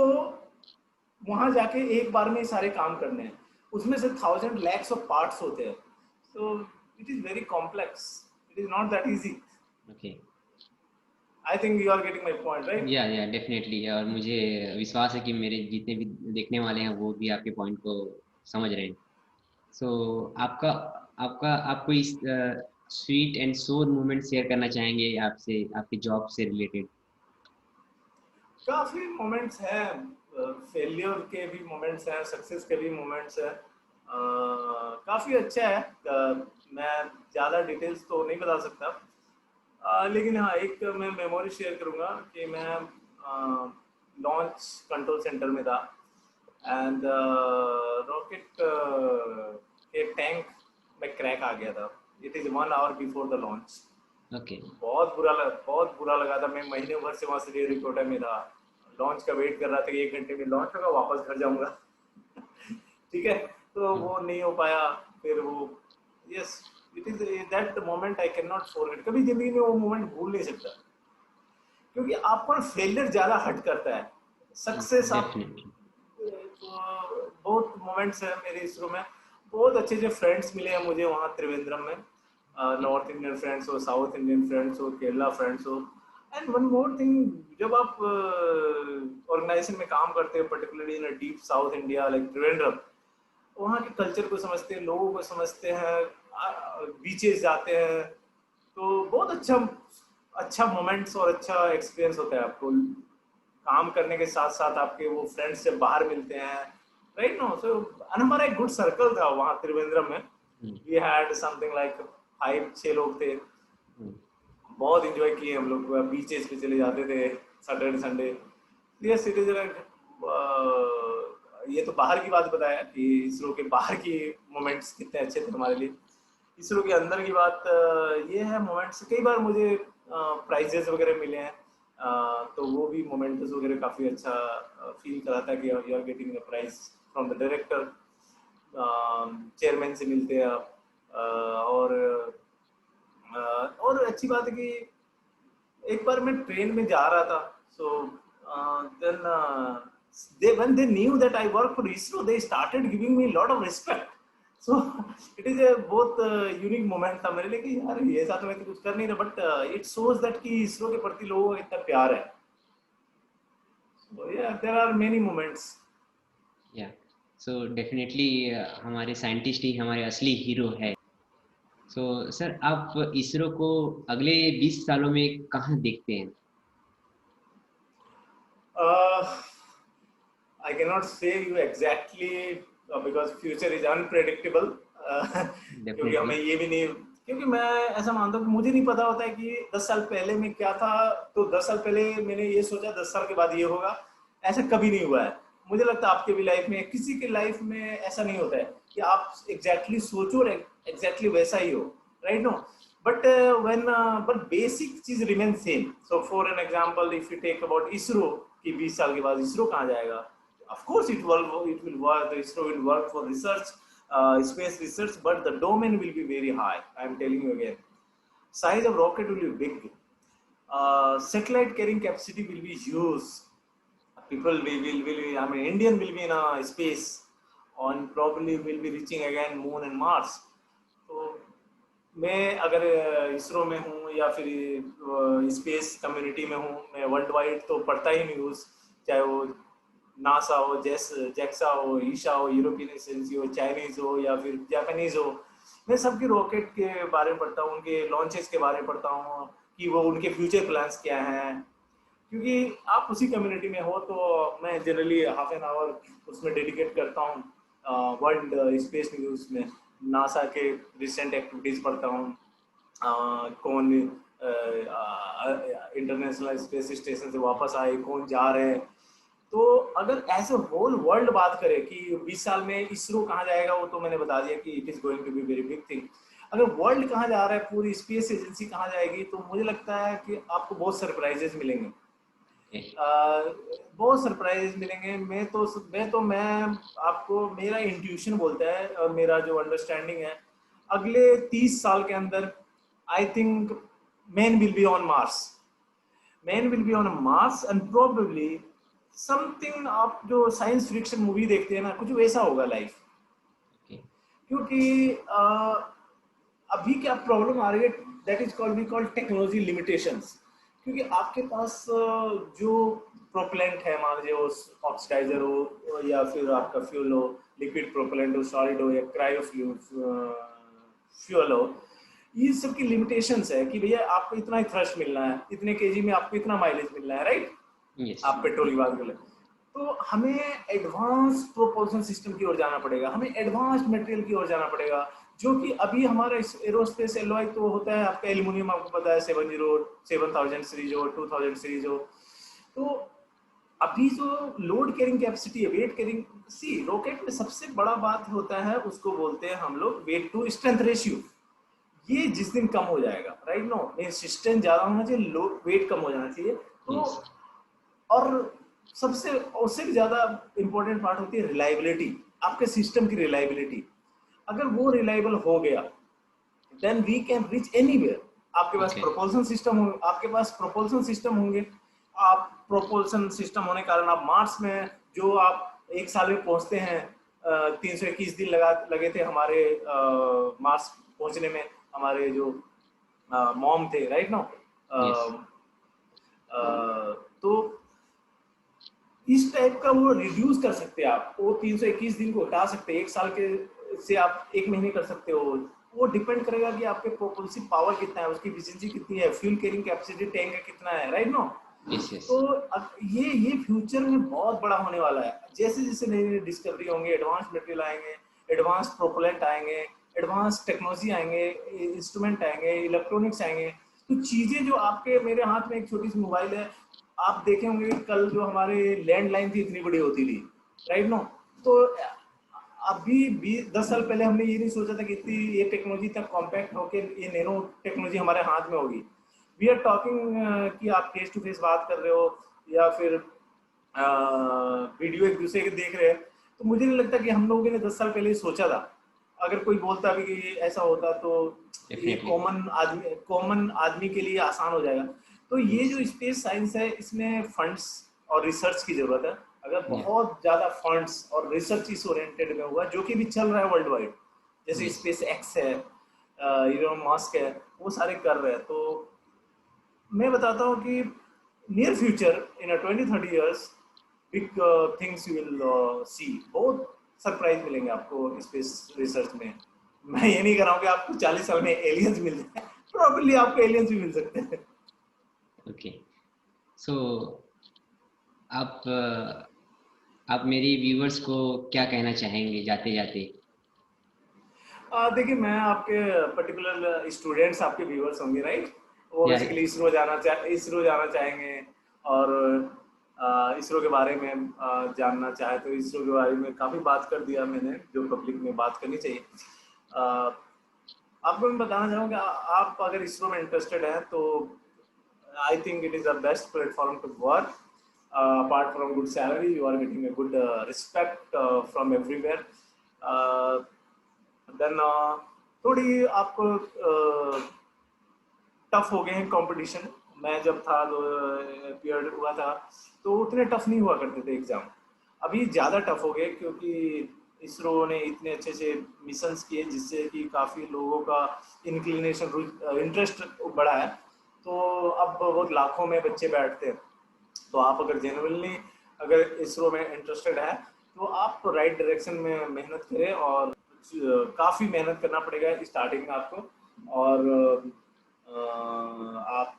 वहां जाके एक बार में ही सारे काम करने हैं, उसमें से 1000 lakhs ऑफ पार्ट्स होते हैं, so it is very complex, it is not that easy. Okay. I think you are getting my point, right? Yeah definitely, और मुझे विश्वास है कि मेरे जितने भी देखने वाले हैं वो भी आपके पॉइंट को समझ रहे हैं। सो आपका आपका आप कोई स्वीट एंड सोर मोमेंट शेयर करना चाहेंगे आपसे, आपके जॉब से रिलेटेड? काफी मोमेंट्स हैं, फेलियर के भी मोमेंट्स हैं, सक्सेस के भी मोमेंट्स हैं, काफी अच्छा है। मैं ज्यादा डिटेल्स तो नहीं बता सकता, लेकिन हाँ, एक मैं मेमोरी शेयर करूंगा कि मैं लॉन्च कंट्रोल सेंटर में था, एंड रॉकेट के टैंक में क्रैक आ गया था। It is 1 hour before the launch. Okay. बहुत बुरा लगा था। मैं महीने भर से वहाँ से रिपोर्टर में था, लॉन्च का वेट कर रहा था कि 1 घंटे में लॉन्च होगा, वापस घर जाऊंगा। ठीक है, तो वो नहीं हो पाया। फिर वो, yes, it is that moment I can not forget, कभी जिंदगी में वो मोमेंट भूल नहीं सकता, क्योंकि आप पर फेलियर ज्यादा हट करता है, सक्सेस आप। डेफिनेटली। तो बहुत मोमेंट्स है मेरे इसरो में, बहुत अच्छे अच्छे फ्रेंड्स मिले हैं मुझे वहाँ त्रिवेंद्रम में, नॉर्थ इंडियन फ्रेंड्स हो, साउथ इंडियन फ्रेंड्स हो, केरला फ्रेंड्स हो। एंड वन मोर थिंग, जब आप ऑर्गेनाइजेशन में काम करते हो, particularly in deep south India like Trivandrum, वहाँ के कल्चर को समझते हैं, लोगों को समझते हैं, बीचेस जाते हैं, तो बहुत अच्छा अच्छा मोमेंट्स और अच्छा एक्सपीरियंस होता है आपको। काम करने के साथ साथ आपके वो फ्रेंड्स जब बाहर मिलते हैं, राइट नो, सो हमारा एक गुड सर्कल था वहाँ त्रिवेंद्रम में। वी हैड समथिंग लाइक 5-6 लोग थे, बहुत इंजॉय किए हम लोग, बीचेस पे चले जाते थे Saturday Sunday. Yes, it is, ये तो बाहर की बात बताया कि इसरो के बाहर की मोमेंट्स कितने अच्छे थे हमारे लिए। इसरो के अंदर की बात, ये है मोमेंट्स, कई बार मुझे प्राइजेस वगैरह मिले हैं, तो वो भी मोमेंट्स वगैरह काफ़ी अच्छा फील कराता है कि you are getting a prize from the director, chairman से मिलते हैं आप, और अच्छी बात है कि एक बार मैं ट्रेन में जा रहा था, so then they when they knew that I work for ISRO, they started giving me a lot of respect. So it is a बहुत यूनिक मोमेंट था मेरे लिए कि यार ये ऐसा तो मैं तो कुछ कर नहीं रहा, बट इट शोज दैट कि इसरो के प्रति लोगों का इतना प्यार है। So yeah, there are many moments. या सो डेफिनेटली हमारे साइंटिस्ट ही हमारे असली हीरो है। सो सर, आप इसरो को अगले 20 सालों में कहाँ देखते हैं? Uh, I cannot say you exactly because future is unpredictable. क्योंकि हमें डेफिनेटली। ये भी नहीं, क्योंकि मैं ऐसा मानता हूँ कि मुझे नहीं पता होता है कि 10 साल पहले में क्या था, तो 10 साल पहले मैंने ये सोचा 10 साल के बाद ये होगा, ऐसा कभी नहीं हुआ है। मुझे लगता है आपके भी लाइफ में, किसी के लाइफ में ऐसा नहीं होता है कि आप एग्जैक्टली सोचो और एग्जैक्टली वैसा ही हो, right no, but when but basic चीज remain same. So for an example, if you take about ISRO, कि 20 साल के बाद इसरो कहाँ जाएगा, of course it will work, the ISRO will work for research, space research, but the domain will be very high. I am telling you again, size of rocket will be big, satellite carrying capacity will be huge, people will I mean Indian will be in a space, and probably will be reaching again moon and Mars. तो मैं अगर इसरो में हूँ या फिर space community में हूँ, मैं वर्ल्ड वाइड तो पढ़ता ही न्यूज़, चाहे वो नासा हो, जेक्सा हो, ईशा हो, यूरोपियन एजेंसी हो, चाइनीज हो या फिर जापानीज हो, मैं सबके रॉकेट के बारे में पढ़ता हूँ, उनके लॉन्चेस के बारे में पढ़ता हूँ कि वो उनके फ्यूचर प्लान्स क्या हैं। क्योंकि आप उसी कम्युनिटी में हो, तो मैं जनरली हाफ एन आवर उसमें डेडिकेट करता हूँ वर्ल्ड स्पेस न्यूज़ में। नासा के रिसेंट एक्टिविटीज़ पढ़ता हूँ, कौन इंटरनेशनल स्पेस स्टेशन से वापस आए, कौन जा रहे हैं, तो अगर एज ए होल वर्ल्ड बात करें कि 20 साल में इसरो कहाँ जाएगा, वो तो मैंने बता दिया कि it is going to be very big thing. अगर वर्ल्ड कहाँ जा रहा है, पूरी स्पेस एजेंसी कहाँ जाएगी, तो मुझे लगता है कि आपको बहुत सरप्राइजेस मिलेंगे। बहुत सरप्राइजेस मिलेंगे। मैं आपको, मेरा इंट्यूशन बोलता है और मेरा जो अंडरस्टैंडिंग है, अगले 30 साल के अंदर I think man will be on Mars. Man will be on Mars and probably something, आप जो साइंस फिक्शन मूवी देखते हैं ना, कुछ वैसा होगा लाइफ। क्योंकि अभी क्या प्रॉब्लम आ रही है, that is called, we call technology limitations. क्योंकि आपके पास जो प्रोपेलेंट है, मान लीजिए वो ऑक्सीडाइजर हो या फिर आपका फ्यूल हो, लिक्विड प्रोपेलेंट हो, सॉलिड हो या क्रायो फ्यूल हो, ये सब की लिमिटेशंस है कि भैया आपको इतना ही थ्रस्ट मिलना है, इतने केजी में आपको इतना माइलेज मिलना है, राइट? आप पेट्रोल की बात कर ले, तो हमें एडवांस प्रोपल्शन सिस्टम की ओर जाना पड़ेगा, हमें एडवांस मटेरियल की ओर जाना पड़ेगा, जो कि अभी हमारा एरोस्पेस एलॉय तो होता है आपका एल्यूमिनियम, आपको पता है 7000 सीरीज हो, 2000 सीरीज हो। तो अभी जो लोड कैरिंग कैपेसिटी है, वेट कैरिंग, सी रॉकेट में सबसे बड़ा बात होता है, उसको बोलते हैं हम लोग वेट टू स्ट्रेंथ रेशियो। ये जिस दिन कम हो जाएगा, राइट नो, स्ट्रेंथ ज्यादा होना चाहिए, लोड वेट कम हो जाना चाहिए। तो और सबसे उससे भी ज्यादा इंपॉर्टेंट पार्ट होती है रिलायबिलिटी, आपके सिस्टम की रिलायबिलिटी। अगर वो रिलायबल हो गया, then we can reach anywhere. आपके पास प्रोपल्शन सिस्टम हो, आपके पास प्रोपल्शन सिस्टम होंगे, आप प्रोपल्शन सिस्टम होने के कारण आप मार्स में, जो आप 1 साल में पहुंचते हैं, 321 दिन लगे थे हमारे मार्स पहुंचने में, हमारे जो मॉम थे, राइट नो। तो इस टाइप का वो रिड्यूस कर सकते हैं आप, वो 321 दिन को हटा सकते हैं, 1 साल के से आप 1 महीने कर सकते हो। वो डिपेंड करेगा कि आपके प्रोपल्सिव पावर कितना है, उसकी एफिशिएंसी कितनी है, फ्यूल कैरिंग कैपेसिटी टैंक का कितना है, राइट नो। तो ये फ्यूचर में बहुत बड़ा होने वाला है। जैसे जैसे नई नई डिस्कवरी होंगे, एडवांस मटेरियल आएंगे, एडवांस प्रोपेलेंट आएंगे, एडवांस टेक्नोलॉजी आएंगे, इंस्ट्रूमेंट आएंगे, इलेक्ट्रॉनिक्स आएंगे। तो चीजें जो आपके मेरे हाथ में एक छोटी सी मोबाइल है, आप देखे होंगे कल जो हमारे लैंडलाइन थी इतनी बड़ी होती थी, राइट नो। तो अभी 10 साल पहले हमने ये नहीं सोचा था कि इतनी ये टेक्नोलॉजी तक कॉम्पैक्ट होकर ये नैनो टेक्नोलॉजी हमारे हाथ में होगी। वी आर टॉकिंग कि आप फेस टू फेस बात कर रहे हो या फिर वीडियो एक दूसरे के देख रहे हैं, तो मुझे नहीं लगता कि हम लोगों ने 10 साल पहले सोचा था। अगर कोई बोलता भी कि ऐसा होता तो ये कॉमन आदमी के लिए आसान हो जाएगा। तो ये जो स्पेस साइंस है, इसमें फंड्स और रिसर्च की जरूरत है। अगर बहुत ज्यादा फंड्स और रिसर्च इस ओरिएंटेड में हुआ, जो कि भी चल रहा है वर्ल्ड वाइड, जैसे स्पेस एक्स है, इलोन मस्क है, वो सारे कर रहे हैं। तो मैं बताता हूँ कि near future in 20-30 years big things you will see. बहुत सरप्राइज मिलेंगे आपको स्पेस रिसर्च में। मैं ये नहीं कर रहा हूँ कि आपको 40 साल में एलियंस मिल जाए, प्रॉब्ली आपको एलियंस भी मिल सकते हैं। ओके, सो आप मेरी व्यूअर्स को क्या कहना चाहेंगे जाते जाते? देखिए, मैं आपके पर्टिकुलर स्टूडेंट्स आपके व्यूअर्स होंगे, राइट? वो बेसिकली इसरो जाना चाहेंगे और इसरो के बारे में जानना चाहे तो इसरो के बारे में काफ़ी बात कर दिया मैंने, जो पब्लिक में बात करनी चाहिए। आपको मैं बताना चाहूँगा, आप अगर इसरो में इंटरेस्टेड हैं तो I think it is the best platform to work. Apart from good salary, you are getting a good respect from everywhere. देन थोड़ी आपको टफ हो गए हैं कंपटीशन। मैं जब था पीरियड हुआ था तो उतने टफ नहीं हुआ करते थे एग्जाम, अभी ज़्यादा टफ हो गए, क्योंकि इसरो ने इतने अच्छे से मिशंस किए जिससे कि काफ़ी लोगों का इंक्लिनेशन इंटरेस्ट बढ़ा है। तो अब बहुत लाखों में बच्चे बैठते हैं। तो आप अगर जेन्युइनली अगर इसरो में इंटरेस्टेड है तो आप राइट डायरेक्शन में मेहनत करें, और काफ़ी मेहनत करना पड़ेगा स्टार्टिंग में आपको। और आप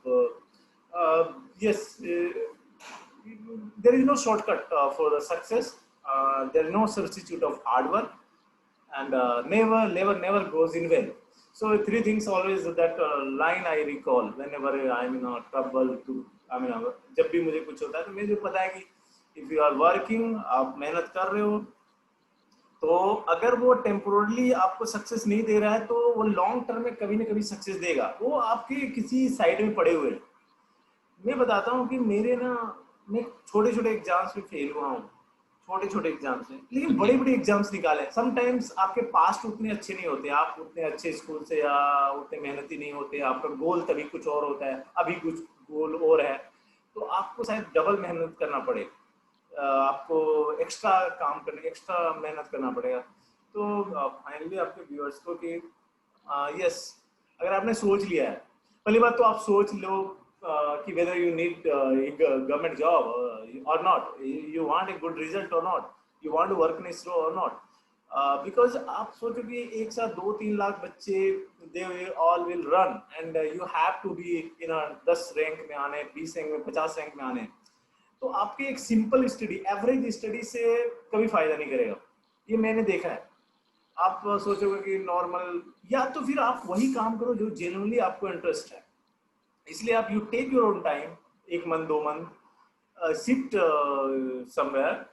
yes, there is no shortcut for the success, there is no substitute of hard work, and never goes in vain. So 3 things always that line I recall whenever I am in a trouble to, I mean, जब भी मुझे कुछ होता है तो मुझे पता है कि इफ यू आर वर्किंग, आप मेहनत कर रहे हो, तो अगर वो टेम्पोरली आपको सक्सेस नहीं दे रहा है तो वो लॉन्ग टर्म में कभी ना कभी सक्सेस देगा। वो आपके किसी साइड में पड़े हुए हैं। मैं बताता हूँ कि मेरे ना, मैं छोटे छोटे एग्जाम्स में फेल हुआ हूँ, छोटे छोटे एग्जाम्स में, लेकिन बड़े ओके। बड़े एग्जाम्स निकाले। समटाइम्स आपके पास्ट उतने अच्छे नहीं होते, आप उतने अच्छे स्कूल से या उतने मेहनती नहीं होते, आपका गोल तभी कुछ और होता है, अभी कुछ गोल और है, तो आपको शायद डबल मेहनत करना पड़े, आपको एक्स्ट्रा काम करने, एक्स्ट्रा मेहनत करना पड़ेगा। तो फाइनली आपके व्यूअर्स को कि यस, अगर आपने सोच लिया है, पहली बात तो आप सोच लो कि whether you need government job और not, you want a good result और not, you want to work in ISRO और नॉट। बिकॉज आप सोचो कि एक साथ 2-3 लाख बच्चे, they all will run and you have to be in 10 rank में आने, 20 रैंक में, 50 रैंक में आने, तो आपके एक सिंपल स्टडी, एवरेज स्टडी से कभी फायदा नहीं करेगा। ये मैंने देखा है। आप सोचोगे कि नॉर्मल, या तो फिर आप वही काम करो जो जेन्युइनली आपको इंटरेस्ट है। इसलिए आप you take your own time, 1 month 2 month, sit somewhere,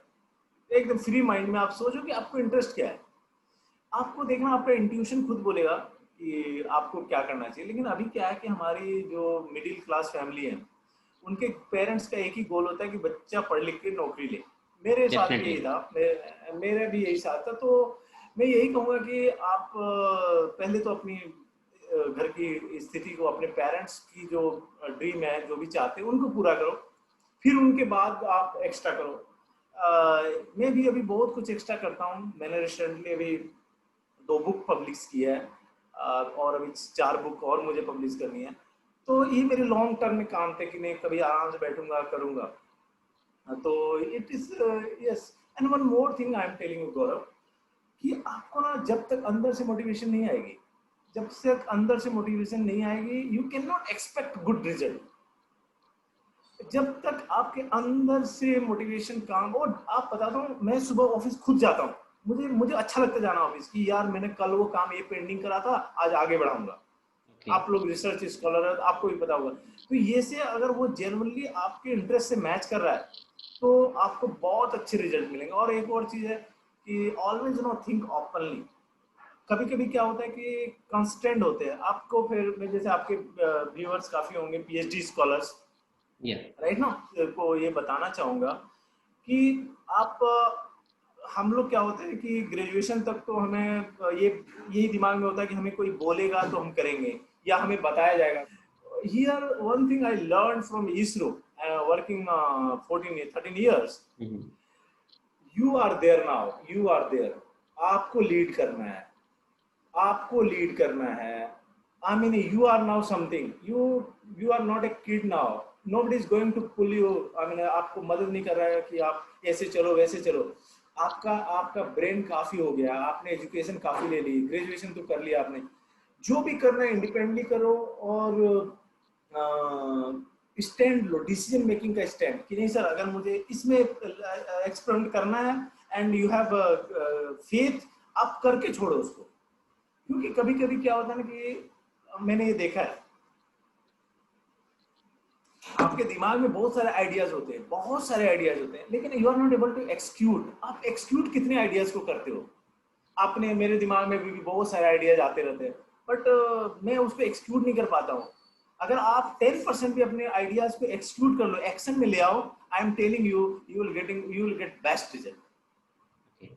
एकदम फ्री माइंड में आप सोचो कि आपको इंटरेस्ट क्या है। आपको देखना, आपका इंट्यूशन खुद बोलेगा कि आपको क्या करना चाहिए। लेकिन अभी क्या है कि हमारी जो मिडिल क्लास फैमिली है, उनके पेरेंट्स का एक ही गोल होता है कि बच्चा पढ़ लिख के नौकरी ले। मेरे साथ भी डेफिनेटली। यही था, मेरे भी यही साथ था। तो मैं यही कहूँगा कि आप पहले तो अपनी घर की स्थिति को, अपने पेरेंट्स की जो ड्रीम है, जो भी चाहते हैं, उनको पूरा करो, फिर उनके बाद आप एक्स्ट्रा करो। मैं भी अभी बहुत कुछ एक्स्ट्रा करता हूँ। मैंने रिसेंटली अभी 2 बुक पब्लिश किया है, और अभी 4 बुक और मुझे पब्लिश करनी है। तो ये मेरे लॉन्ग टर्म में काम थे कि मैं कभी आराम से बैठूंगा करूंगा। तो it is, yes. And one more thing I am telling you Gaurav, कि आपको ना जब तक अंदर से मोटिवेशन नहीं आएगी, जब तक अंदर से मोटिवेशन नहीं आएगी, you can not expect good result. जब तक आपके अंदर से मोटिवेशन काम, और आप बताता हूँ, मैं सुबह ऑफिस खुद जाता हूँ, मुझे मुझे अच्छा लगता है जाना ऑफिस, कि यार मैंने कल वो काम ये पेंडिंग करा था, आज आगे बढ़ाऊंगा। ओके। आप लोग रिसर्च स्कॉलर है, आपको भी पता होगा। तो ये से अगर वो जेन्युइनली आपके इंटरेस्ट से मैच कर रहा है, तो आपको बहुत अच्छे रिजल्ट मिलेंगे। और एक और चीज है कि ऑलवेज नो थिंक ओपनली। कभी कभी क्या होता है कि कंस्टेंट होते हैं आपको, फिर जैसे आपके व्यूअर्स काफी होंगे पीएचडी स्कॉलर्स, या। राइट ना, को ये बताना चाहूंगा कि आप, हम लोग क्या होते हैं कि ग्रेजुएशन तक तो हमें ये यही दिमाग में होता है कि हमें कोई बोलेगा तो हम करेंगे, या हमें बताया जाएगा। Here one thing I learn from ISRO, working 13 years, you are there now, you are there, आपको लीड करना है, आपको लीड करना है। I mean you are now something, you are not a kid now, nobody is going to pull you. I mean आपको मदद नहीं कर रहा है कि आप ऐसे चलो वैसे चलो। आपका आपका ब्रेन काफी हो गया, आपने एजुकेशन काफी ले ली, ग्रेजुएशन तो कर लिया आपने, जो भी करना है इंडिपेंडेंटली करो। और स्टैंड लो, डिसीजन मेकिंग का स्टैंड, कि नहीं सर अगर मुझे इसमें एक्सपेरिमेंट करना है, एंड यू हैव फेथ, आप करके छोड़ो उसको। क्योंकि कभी कभी क्या होता है ना कि मैंने ये देखा है, आपके दिमाग में बहुत सारे आइडियाज होते हैं, बहुत सारे आइडियाज होते हैं, लेकिन you are not able to execute. आप एक्सक्यूट कितने आइडियाज को करते हो? आपने, मेरे दिमाग में भी बहुत सारे आइडियाज आते रहते हैं, बट मैं उसको एक्सक्यूट नहीं कर पाता हूँ। अगर आप 10% भी अपने आइडियाज को एक्सक्यूट कर लो, एक्शन में ले आओ, आई am telling you, you will get best result. Okay.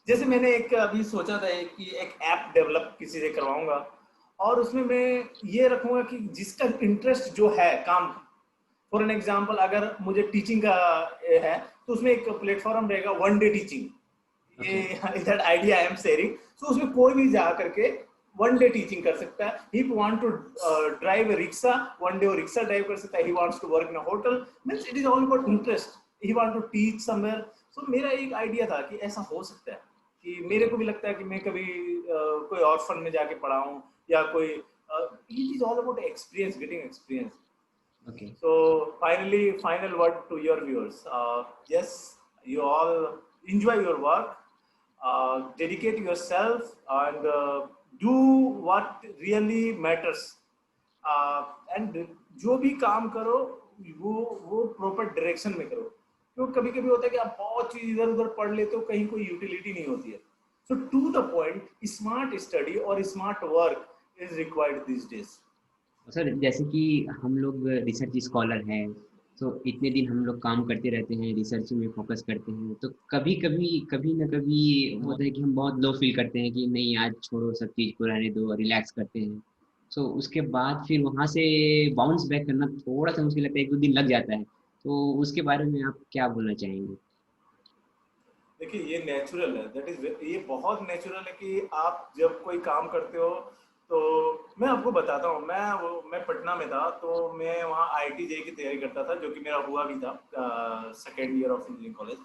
जैसे मैंने एक अभी सोचा था कि एक ऐप डेवलप किसी से करवाऊंगा, और उसमें मैं ये रखूंगा कि जिसका इंटरेस्ट जो है काम, फॉर एन एग्जाम्पल अगर मुझे टीचिंग का है, तो उसमें एक प्लेटफॉर्म रहेगा, 1 डे टीचिंग। ओके। ये that idea I am sharing. So उसमें कोई भी जा करके 1 डे टीचिंग कर सकता है। He want to drive a rickshaw, 1 day वो रिक्शा ड्राइव कर सकता है। He wants to work in a hotel, means it is all about interest. He want to teach somewhere. So मेरा एक आइडिया था कि ऐसा हो सकता है, कि मेरे ओके। को भी लगता है कि मैं कभी कोई ऑर्फन में जाके पढ़ाऊं, या कोई, it is all about experience, getting experience. Okay. So finally, final word to your viewers. Yes, you all enjoy your work, dedicate yourself, and do what really matters. And जो भी काम करो, वो प्रॉपर डायरेक्शन में करो। क्योंकि कभी कभी होता है कि आप बहुत चीज इधर उधर पढ़ लेते हो, कहीं कोई यूटिलिटी नहीं होती है। So to the point, smart study और smart work is required this days. Sir जैसे कि हम लोग रिसर्च स्कॉलर हैं, तो इतने दिन हम लोग काम करते रहते हैं, रिसर्च में फोकस करते हैं, तो कभी कभी कभी ना कभी होता है कि हम बहुत लो फील करते हैं कि नहीं आज छोड़ो सब चीज़ को रहने दो, रिलैक्स करते हैं। तो उसके बाद फिर वहाँ से बाउंस बैक करना थोड़ा सा मुश्किल लगता है, एक दो दिन लग जाता है। तो उसके बारे में आप क्या बोलना चाहेंगे? देखिए ये नेचुरल है, दैट इज, ये बहुत नेचुरल है कि आप जब कोई काम करते हो तो, मैं आपको बताता हूँ, मैं पटना में था, तो मैं वहाँ IIT JEE की तैयारी करता था, जो कि मेरा हुआ भी था, second year of engineering college.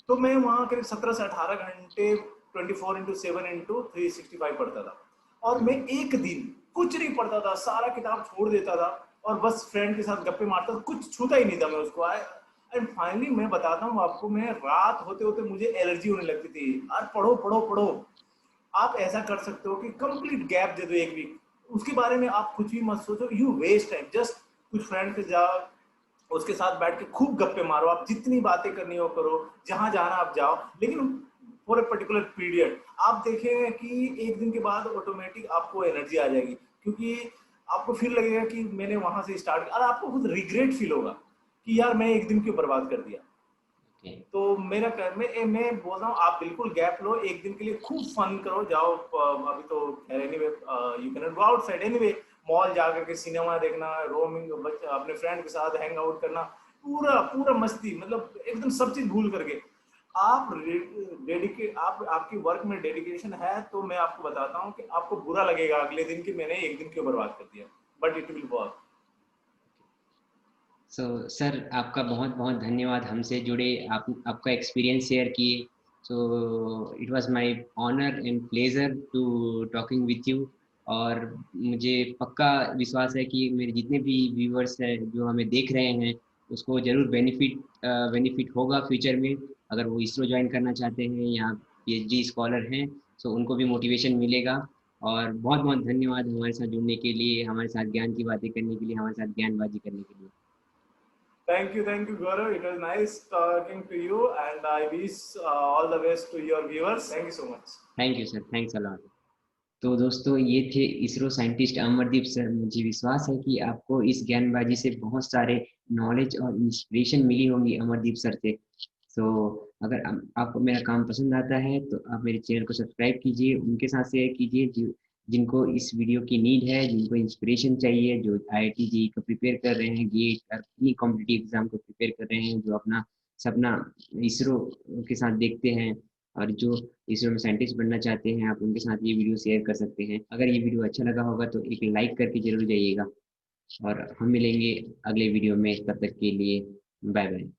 तो मैं वहाँ करीब 17 से 18 घंटे 24/7/365 पढ़ता था, और मैं एक दिन कुछ नहीं पढ़ता था, सारा किताब छोड़ देता था और बस फ्रेंड के साथ गप्पे मारता था, कुछ छूता ही नहीं था मैं उसको। एंड फाइनली मैं बताता हूँ आपको, मैं रात होते होते मुझे एलर्जी होने लगती थी, यार पढ़ो पढ़ो पढ़ो। आप ऐसा कर सकते हो कि कंप्लीट गैप दे दो एक वीक, उसके बारे में आप कुछ भी मत सोचो, यू वेस्ट टाइम, जस्ट कुछ फ्रेंड के जाओ, उसके साथ बैठ के खूब गप्पे मारो, आप जितनी बातें करनी हो करो, जहां जाना आप जाओ, लेकिन फॉर ए पर्टिकुलर पीरियड। आप देखेंगे कि एक दिन के बाद ऑटोमेटिक आपको एनर्जी आ जाएगी, क्योंकि आपको फिर लगेगा कि मैंने वहां से स्टार्ट, और आपको खुद रिग्रेट फील होगा कि यार मैं एक दिन क्यों बर्बाद कर दिया। ओके। तो मेरा मैं बोल रहा हूँ, आप बिल्कुल गैप लो, एक दिन के लिए खूब फन करो, जाओ अभी तो anyway you can go outside anyway, mall जा करके सिनेमा देखना, रोमिंग, अपने फ्रेंड के साथ हैंग आउट करना, पूरा पूरा मस्ती, मतलब एकदम सब चीज भूल करके आप डेडिकेट, आप आपकी वर्क में डेडिकेशन है, तो मैं आपको बताता हूँ कि आपको बुरा लगेगा अगले दिन कि मैंने एक दिन क्यों बर्बाद कर दिया, but it will work. So sir आपका बहुत बहुत धन्यवाद हमसे जुड़े, आप आपका एक्सपीरियंस शेयर किए। So it was my honour and pleasure to talking with you. और मुझे पक्का विश्वास है कि मेरे जितने भी व्यूअर्स हैं जो हमें देख रहे हैं, उसको ज़रूर बेनिफिट होगा फ्यूचर में। अगर वो इसरो ज्वाइन करना चाहते हैं या PhD स्कॉलर हैं, तो उनको भी मोटिवेशन मिलेगा। और बहुत बहुत धन्यवाद हमारे साथ जुड़ने के लिए, हमारे साथ ज्ञान की बातें करने के लिए, हमारे साथ ज्ञानबाजी करने के लिए। Thank you, Gaurav. It was nice talking to you, and I wish all the best to your viewers. Thank you so much. Thank you sir, thanks a lot. तो दोस्तों ये थे इसरो साइंटिस्ट अमरदीप सर। मुझे विश्वास है कि आपको इस ज्ञानबाजी से बहुत सारे नॉलेज और इंस्पिरेशन मिली होंगी अमरदीप सर से। तो अगर आपको मेरा काम पसंद आता है तो आप मेरे चैनल को सब्सक्राइब कीजिए, उनके साथ शेयर कीजिए जिनको इस वीडियो की नीड है, जिनको इंस्पिरेशन चाहिए, जो IIT JEE को प्रिपेयर कर रहे हैं, गेट और अपनी कॉम्पिटिटिव एग्जाम को प्रिपेयर कर रहे हैं, जो अपना सपना इसरो के साथ देखते हैं, और जो इसरो में साइंटिस्ट बनना चाहते हैं, आप उनके साथ ये वीडियो शेयर कर सकते हैं। अगर ये वीडियो अच्छा लगा होगा तो एक लाइक करके जरूर जाइएगा, और हम मिलेंगे अगले वीडियो में। तब तक के लिए बाय बाय।